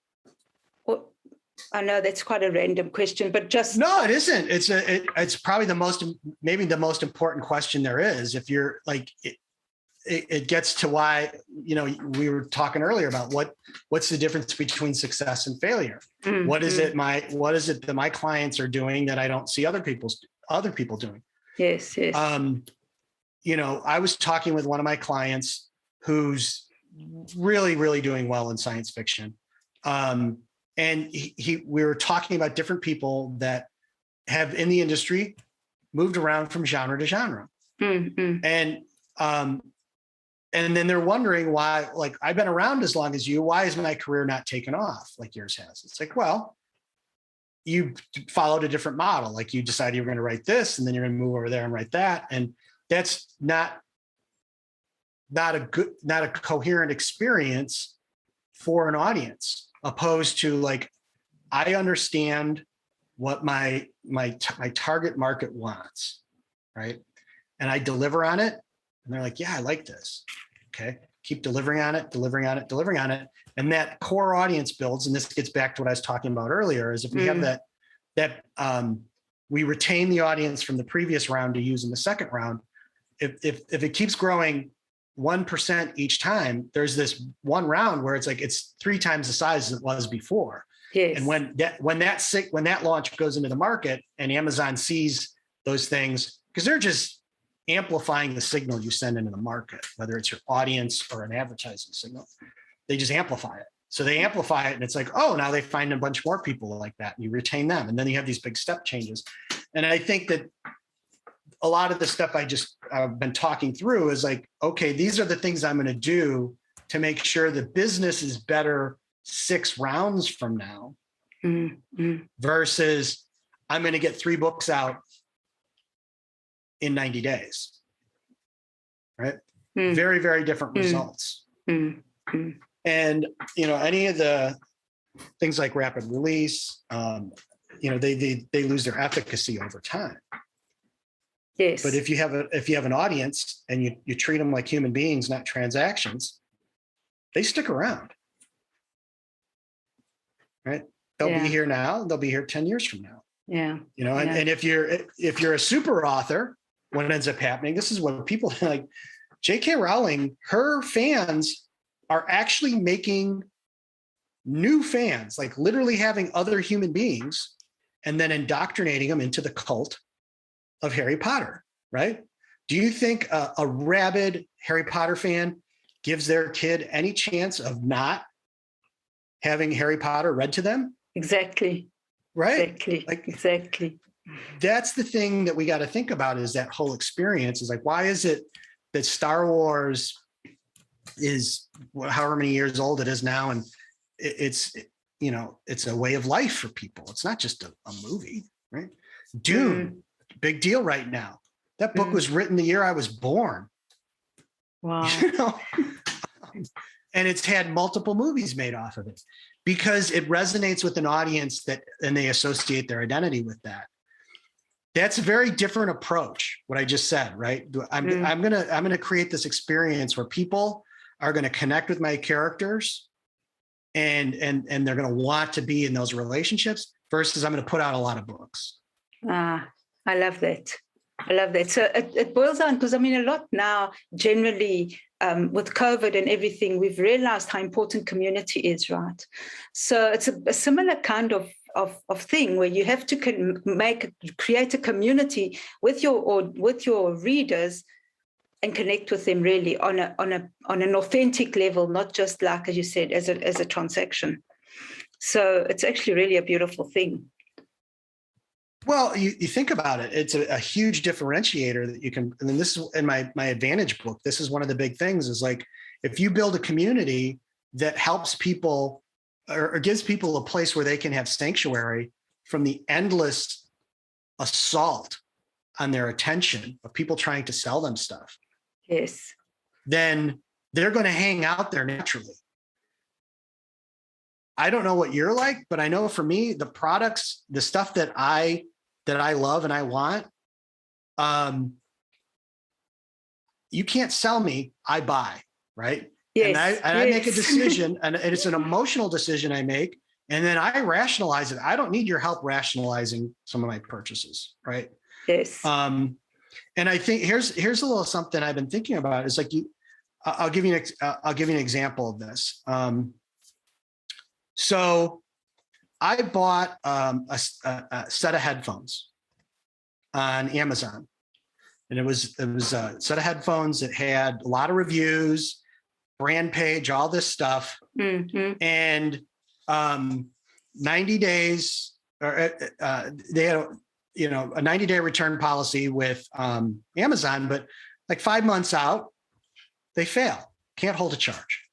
I know that's quite a random question, but just no, it isn't. It's probably maybe the most important question there is. If you're like, it gets to why, we were talking earlier about what's the difference between success and failure. Mm-hmm. What is it that my clients are doing that I don't see other people doing? Yes. I was talking with one of my clients who's really, really doing well in science fiction. And we were talking about different people that have in the industry moved around from genre to genre. Mm-hmm. And then they're wondering why, like, I've been around as long as you, why is my career not taken off like yours has? It's like, well, you followed a different model. Like, you decided you're going to write this, and then you're going to move over there and write that. And that's not a coherent experience for an audience, opposed to like, I understand what my target market wants, right? And I deliver on it. And they're like, yeah, I like this. Okay. Keep delivering on it. And that core audience builds. And this gets back to what I was talking about earlier, is if we have that we retain the audience from the previous round to use in the second round. If it keeps growing 1% each time, there's this one round where it's like, it's 3 times the size as it was before. Yes. And when that launch goes into the market and Amazon sees those things, because they're just amplifying the signal you send into the market, whether it's your audience or an advertising signal, they just amplify it. So they amplify it, and it's like, oh, now they find a bunch more people like that, and you retain them. And then you have these big step changes. And I think that a lot of the stuff I've been talking through is like, okay, these are the things I'm going to do to make sure the business is better 6 rounds from now, versus I'm going to get 3 books out in 90 days, right? Very, very different results. And, any of the things like rapid release, they lose their efficacy over time. Yes. But if you have an audience and you treat them like human beings, not transactions, they stick around, right? They'll be here now. They'll be here 10 years from now. Yeah. And if you're a super author, what ends up happening, this is what people like, J.K. Rowling, her fans are actually making new fans, like literally having other human beings and then indoctrinating them into the cult of Harry Potter, right? Do you think a rabid Harry Potter fan gives their kid any chance of not having Harry Potter read to them? Exactly. Right? Exactly. That's the thing that we got to think about, is that whole experience is like, why is it that Star Wars is however many years old it is now, and it's a way of life for people. It's not just a movie, right? Dune, big deal right now. That book was written the year I was born. Wow. And it's had multiple movies made off of it because it resonates with an audience and they associate their identity with that. That's a very different approach, what I just said, right? I'm gonna create this experience where people are gonna connect with my characters and they're gonna want to be in those relationships, versus I'm gonna put out a lot of books. I love that. So it boils down, because I mean, a lot now generally with COVID and everything, we've realized how important community is, right? So it's a similar kind of thing where you have to create a community with your readers, connect with them really on an authentic level, not just like, as you said, as a transaction. So it's actually really a beautiful thing. Well, you think about it, it's a huge differentiator that you can, and then this is in my advantage book. This is one of the big things is like, if you build a community that helps people or gives people a place where they can have sanctuary from the endless assault on their attention of people trying to sell them stuff. Yes. Then they're going to hang out there naturally. I don't know what you're like, but I know for me, the products, the stuff that I love and I want, you can't sell me, I buy, right? Yes, and I make a decision, and it's an emotional decision I make, and then I rationalize it. I don't need your help rationalizing some of my purchases, right? Yes. And I think here's a little something I've been thinking about. Is like I'll give you an example of this. So I bought a set of headphones on Amazon, and it was a set of headphones that had a lot of reviews, brand page, all this stuff, and 90 days, or they had a 90-day return policy with Amazon, but like 5 months out, they fail, can't hold a charge.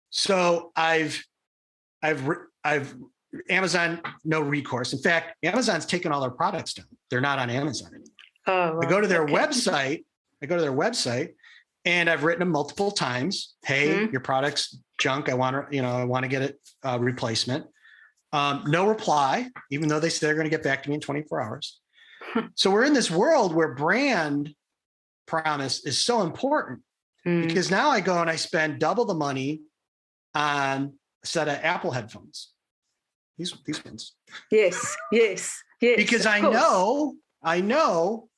So I've Amazon, no recourse. In fact, Amazon's taken all their products down. They're not on Amazon anymore. Oh, I go to their website. And I've written them multiple times. Hey, your product's junk. I want to get a replacement. No reply, even though they say they're going to get back to me in 24 hours. So we're in this world where brand promise is so important, because now I go and I spend double the money on a set of Apple headphones. These ones. Yes. Because I know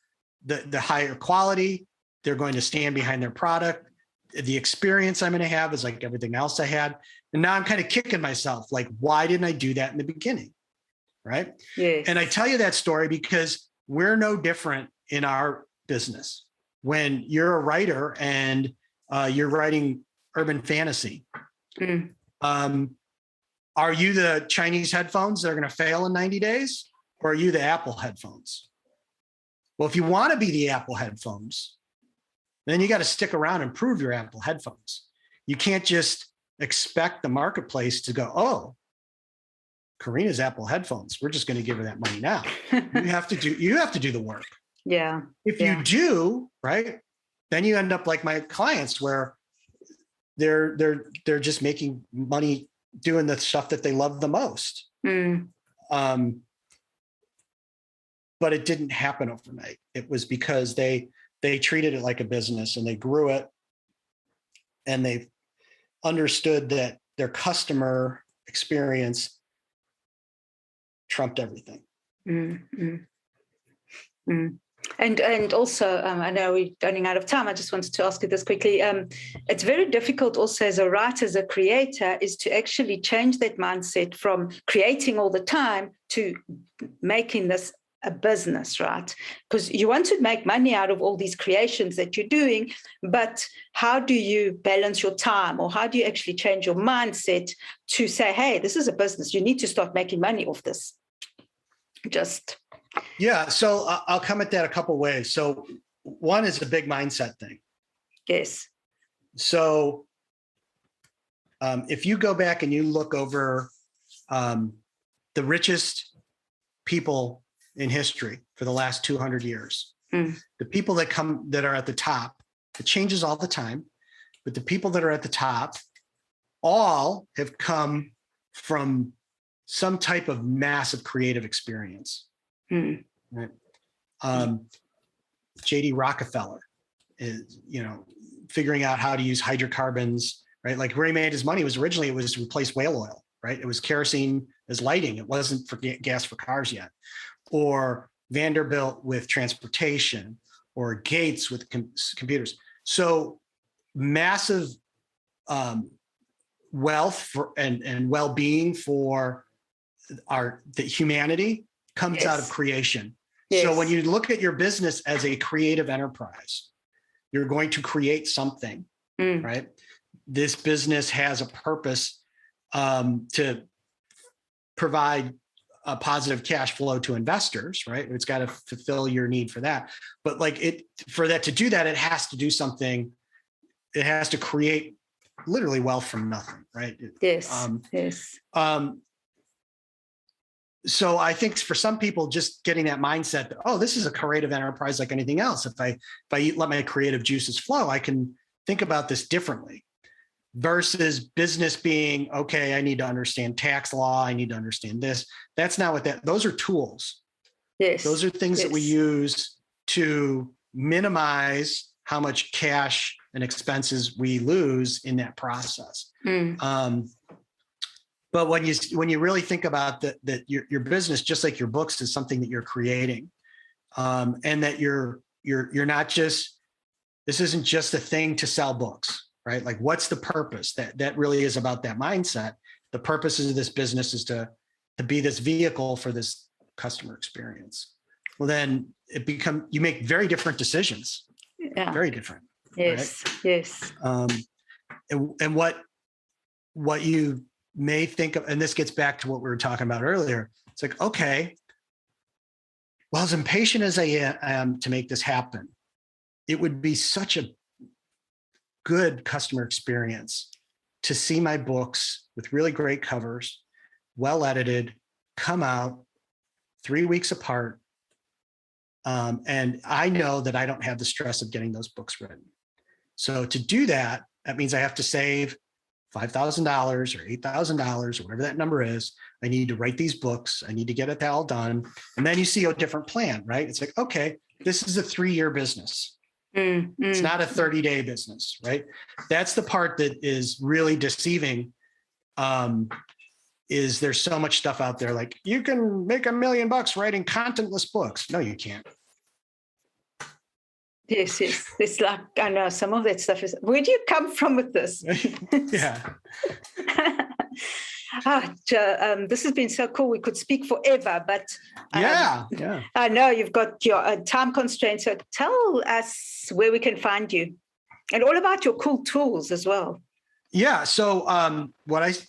the higher quality, they're going to stand behind their product. The experience I'm going to have is like everything else I had. And now I'm kind of kicking myself. Like, why didn't I do that in the beginning? Right. Yes. And I tell you that story because we're no different in our business. When you're a writer and you're writing urban fantasy, are you the Chinese headphones that are going to fail in 90 days? Or are you the Apple headphones? Well, if you want to be the Apple headphones, then you got to stick around and prove your Apple headphones. You can't just expect the marketplace to go, oh, Carina's Apple headphones, we're just going to give her that money now. You have to do the work. Yeah. If you do, right, then you end up like my clients where they're just making money doing the stuff that they love the most. But it didn't happen overnight. It was because they treated it like a business, and they grew it, and they understood that their customer experience trumped everything. And also, I know we're running out of time. I just wanted to ask you this quickly. It's very difficult also as a writer, as a creator, is to actually change that mindset from creating all the time to making this a business, right? Because you want to make money out of all these creations that you're doing, but how do you balance your time, or how do you actually change your mindset to say, hey, this is a business. You need to start making money off this. Yeah. So I'll come at that a couple of ways. So one is a big mindset thing. Yes. So if you go back and you look over the richest people in history for the last 200 years, the people that are at the top, it changes all the time, but the people that are at the top all have come from some type of massive creative experience. Right. J.D. Rockefeller is, figuring out how to use hydrocarbons, right? Like where he made his money was originally, it was to replace whale oil, right? It was kerosene as lighting. It wasn't for gas for cars yet. Or Vanderbilt with transportation, or Gates with computers. So massive wealth and well-being for the humanity comes out of creation. Yes. So when you look at your business as a creative enterprise, You're going to create something, right? This business has a purpose to provide a positive cash flow to investors, right? It's got to fulfill your need for that. But for that to do that, it has to do something. It has to create literally wealth from nothing, right? Yes. So I think for some people, just getting that mindset that, oh, this is a creative enterprise like anything else. If I let my creative juices flow, I can think about this differently. Versus business being, okay, I need to understand tax law. I need to understand this. That's not what those are tools. Yes. Those are things that we use to minimize how much cash and expenses we lose in that process. But when you really think about that your business, just like your books, is something that you're creating, and that you're not just, this isn't just a thing to sell books. Right? Like, what's the purpose? That really is about that mindset. The purpose of this business is to be this vehicle for this customer experience. Well, then you make very different decisions. Yeah. Very different. Yes. Right? Yes. And what you may think of, and this gets back to what we were talking about earlier. It's like, okay, well, as impatient as I am to make this happen, it would be such a good customer experience to see my books with really great covers, well edited, come out 3 weeks apart. And I know that I don't have the stress of getting those books written. So to do that, that means I have to save $5,000 or $8,000 or whatever that number is. I need to write these books. I need to get it all done. And then you see a different plan, right? It's like, okay, this is a 3-year business. It's not a 30-day business, right? That's the part that is really deceiving. Is there's so much stuff out there, like, you can make $1 million writing contentless books. No, you can't. Yes. It's like, I know some of that stuff is, where do you come from with this? Yeah. This has been so cool. We could speak forever, but yeah. I know you've got your time constraints. So tell us where we can find you, and all about your cool tools as well. Yeah. So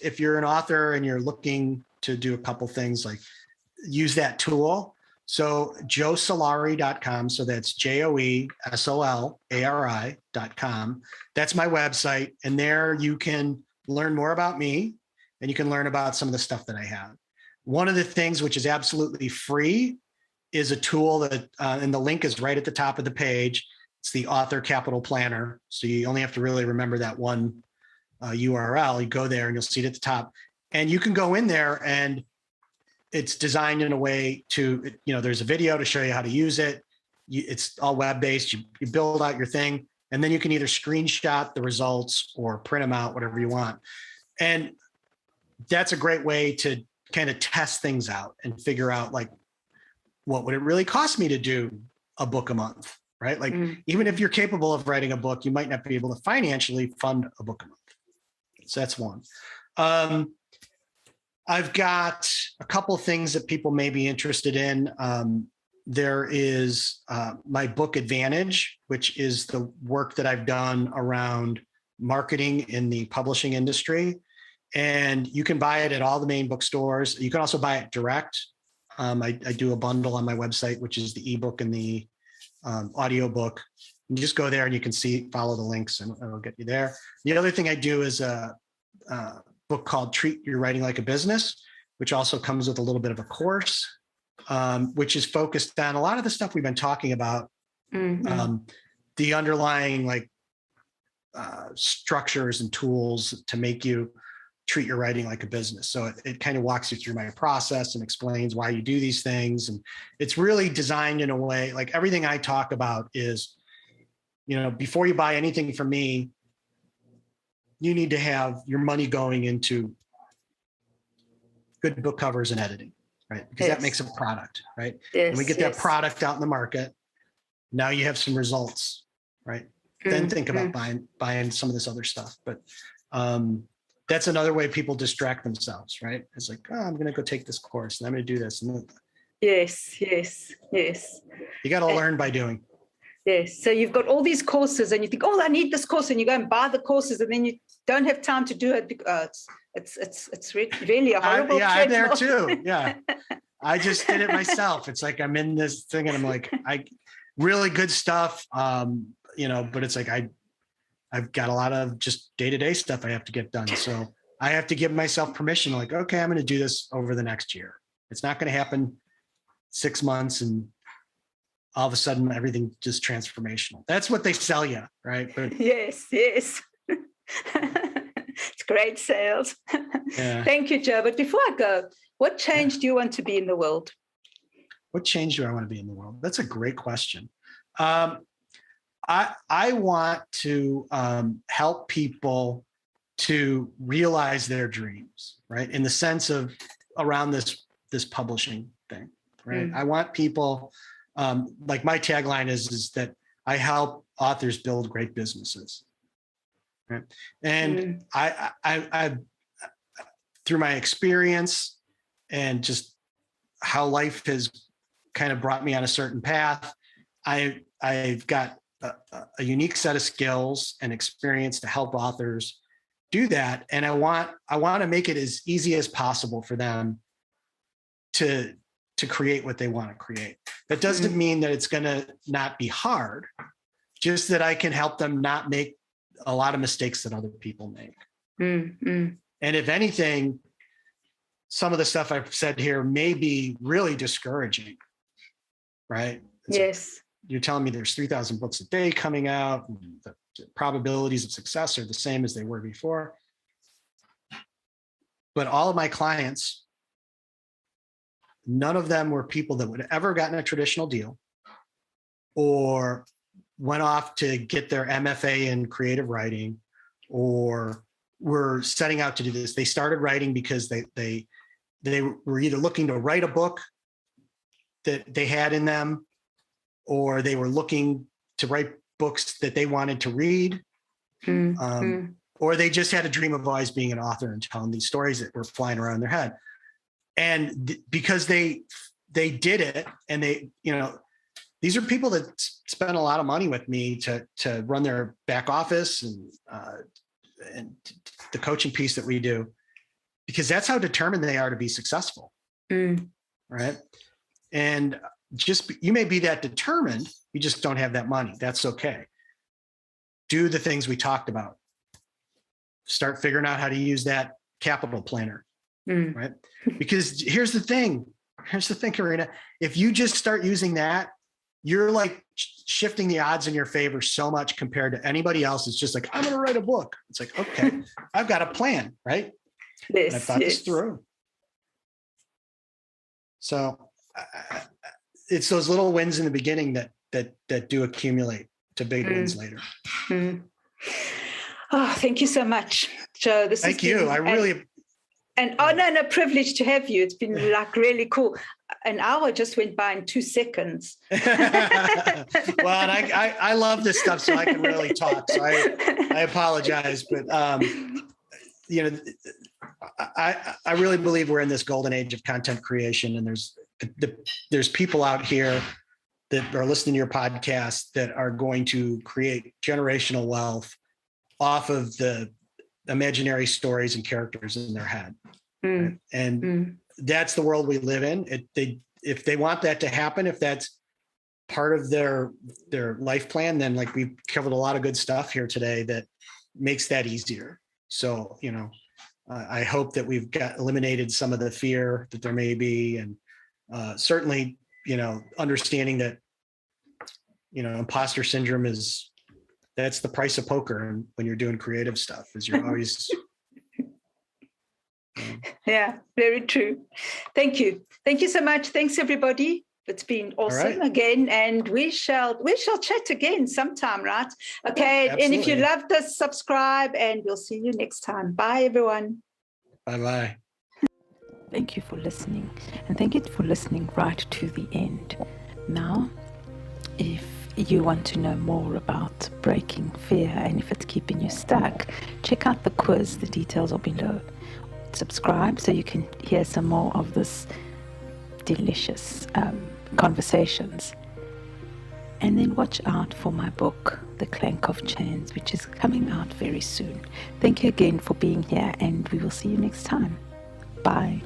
if you're an author and you're looking to do a couple things, like use that tool. So joesolari.com. So that's JOESOLARI.com. That's my website. And there you can learn more about me, and you can learn about some of the stuff that I have. One of the things which is absolutely free is a tool that, and the link is right at the top of the page. It's the Author Capital Planner. So you only have to really remember that one URL. You go there and you'll see it at the top. And you can go in there, and it's designed in a way to, there's a video to show you how to use it. It's all web-based. You build out your thing, and then you can either screenshot the results or print them out, whatever you want. And that's a great way to kind of test things out and figure out, like, what would it really cost me to do a book a month, right? Like, even if you're capable of writing a book, you might not be able to financially fund a book a month. So that's one. I've got a couple of things that people may be interested in. There is my book Advantage, which is the work that I've done around marketing in the publishing industry. And you can buy it at all the main bookstores. You can also buy it direct. I do a bundle on my website, which is the ebook and the audio book. You just go there and you can follow the links, and it'll get you there. The other thing I do is a book called Treat Your Writing Like a Business, which also comes with a little bit of a course, which is focused on a lot of the stuff we've been talking about, the underlying structures and tools to make you treat your writing like a business. So it kind of walks you through my process and explains why you do these things. And it's really designed in a way, like everything I talk about is, before you buy anything from me, you need to have your money going into good book covers and editing, right? Because that makes a product, right? And we get that product out in the market. Now you have some results, right? Then think about buying some of this other stuff. But that's another way people distract themselves, right? It's like, I'm going to go take this course and I'm going to do this. And Yes. you got to learn by doing. Yes. So you've got all these courses and you think, oh, I need this course, and you go and buy the courses, and then you don't have time to do it because it's really a horrible Yeah, I'm there treadmill. too. Yeah. I just did it myself. It's like I'm in this thing and I'm like, really good stuff. But it's like I've got a lot of just day-to-day stuff I have to get done. So I have to give myself permission, like, okay, I'm going to do this over the next year. It's not going to happen 6 months and all of a sudden everything just transformational. That's what they sell you, right? But Yes. It's great sales. Yeah. Thank you, Joe. But before I go, what change do you want to be in the world? What change do I want to be in the world? That's a great question. I want to help people to realize their dreams, right? In the sense of around this publishing thing, right? I want people, like my tagline is that I help authors build great businesses, right? And I through my experience and just how life has kind of brought me on a certain path, I've got a unique set of skills and experience to help authors do that. And I want to make it as easy as possible for them to create what they want to create. That doesn't mean that it's going to not be hard, just that I can help them not make a lot of mistakes that other people make. And if anything, some of the stuff I've said here may be really discouraging, right? Yes. You're telling me there's 3,000 books a day coming out. And the probabilities of success are the same as they were before. But all of my clients, none of them were people that would ever gotten a traditional deal or went off to get their MFA in creative writing or were setting out to do this. They started writing because they were either looking to write a book that they had in them, or they were looking to write books that they wanted to read, or they just had a dream of always being an author and telling these stories that were flying around in their head. And because they did it, and these are people that spend a lot of money with me to run their back office and the coaching piece that we do, because that's how determined they are to be successful. Right. And you may be that determined, you just don't have that money. That's okay. Do the things we talked about. Start figuring out how to use that capital planner, right? Because here's the thing, Carina. If you just start using that, you're like shifting the odds in your favor so much compared to anybody else. It's just like, I'm going to write a book. It's like, okay, I've got a plan, right? Yes, and I thought this through. So it's those little wins in the beginning that do accumulate to big wins later. Oh, thank you so much, Joe. Thank you. I really and honor and a privilege to have you. It's been like really cool. An hour just went by in 2 seconds. Well, and I love this stuff, so I can really talk. So I apologize, but I really believe we're in this golden age of content creation, and there's people out here that are listening to your podcast that are going to create generational wealth off of the imaginary stories and characters in their head. Right? And that's the world we live in. If they want that to happen, if that's part of their life plan, then like we've covered a lot of good stuff here today that makes that easier. So, I hope that we've eliminated some of the fear that there may be, and certainly, understanding that, imposter syndrome that's the price of poker. And when you're doing creative stuff, is you're always. Yeah, very true. Thank you. Thank you so much. Thanks, everybody. It's been awesome again, and we shall chat again sometime, right? Okay. Absolutely. And if you love this, subscribe, and we'll see you next time. Bye, everyone. Bye-bye. Thank you for listening, and thank you for listening right to the end. Now, if you want to know more about breaking fear and if it's keeping you stuck, check out the quiz. The details are below. Subscribe so you can hear some more of this delicious conversations. And And then watch out for my book, The Clank of Chains, which is coming out very soon. Thank you again for being here, and we will see you next time. Bye.